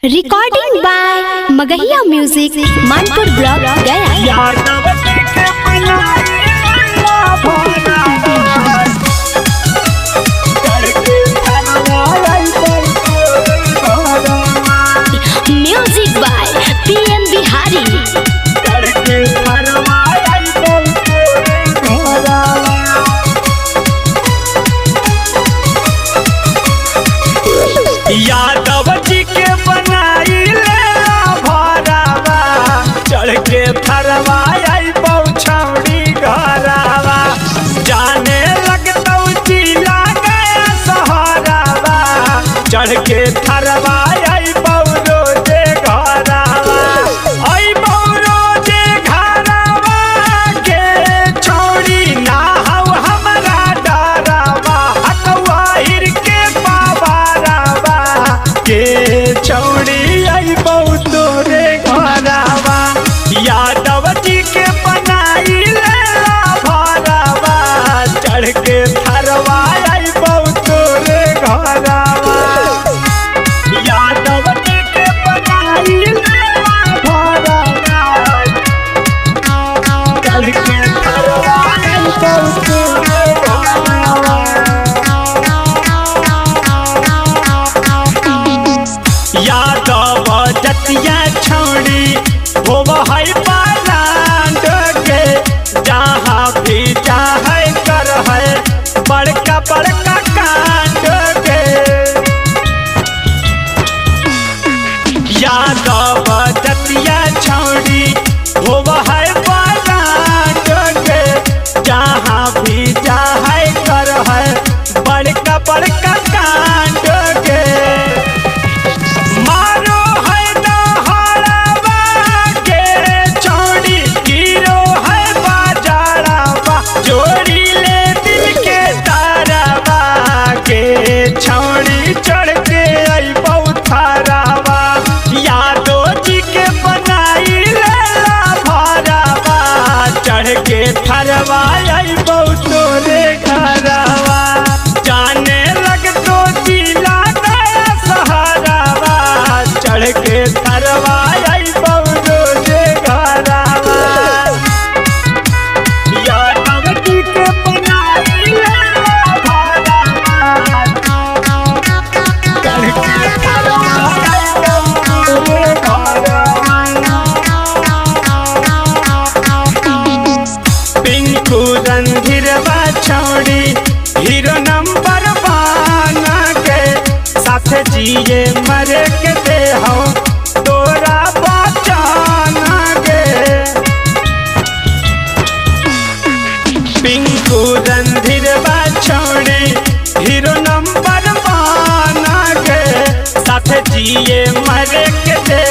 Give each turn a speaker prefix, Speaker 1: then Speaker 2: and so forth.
Speaker 1: Recording by Magahiya music Manpur block Gaya. Music by PM Bihari.
Speaker 2: Yadav ji के बनाई ले भरावा, चढ़ के फरवा आई पौछौड़ी घरावा, जाने लगतौ जिला गया सहरावा, चढ़ के फरवा आई पौरो जे घरावा, आई पौरो जे घरावा के छौड़ी ना हौ हमरा डरावा, हकवा हिर के बाबा के छौड़ी आई बहुतो रे घरावा, यादव जी के बनाई ले भरावा, चढ़ के फरवा आई बहुतो रे घरावा, यादव जी के बनाई ले भरावा, चढ़ के फरवा आई बहुतो रे घरावा। यादव जतिया छौड़ी होव है पालांड के, जहाँ भी चाहे कर है बड़का बड़का कांड के, यादव जतिया छौड़ी होव है पालांड के, जहाँ भी चाहे कर है बड़का बड़का कांड के, मारो है दहाड़ावा के छौड़ी गिरो है बाजारावा, जोड़ी ले दिल के तारावा के छौड़ी चढ़ के आई बहुथारावा, यादव जी के बनाई ले भरावा, चढ़ के फरवा आई बहुतो रे घरावा, जाने लगतो जिला गया सहरावा, चढ़ के फरवा आई बहुतो रे घरावा, यादव जी के बनाई ले भरावा, चढ़ के फरवा आई बहुतो रे घरावा। पिंकू रणधीरवा छौड़ी हीरो नंबर बना के, साथ जिए मरे के दे हो तोरा बचाना गे, पिंकू रणधीरवा छौड़ी हीरो नंबर बना के, साथ जिए मरे के दे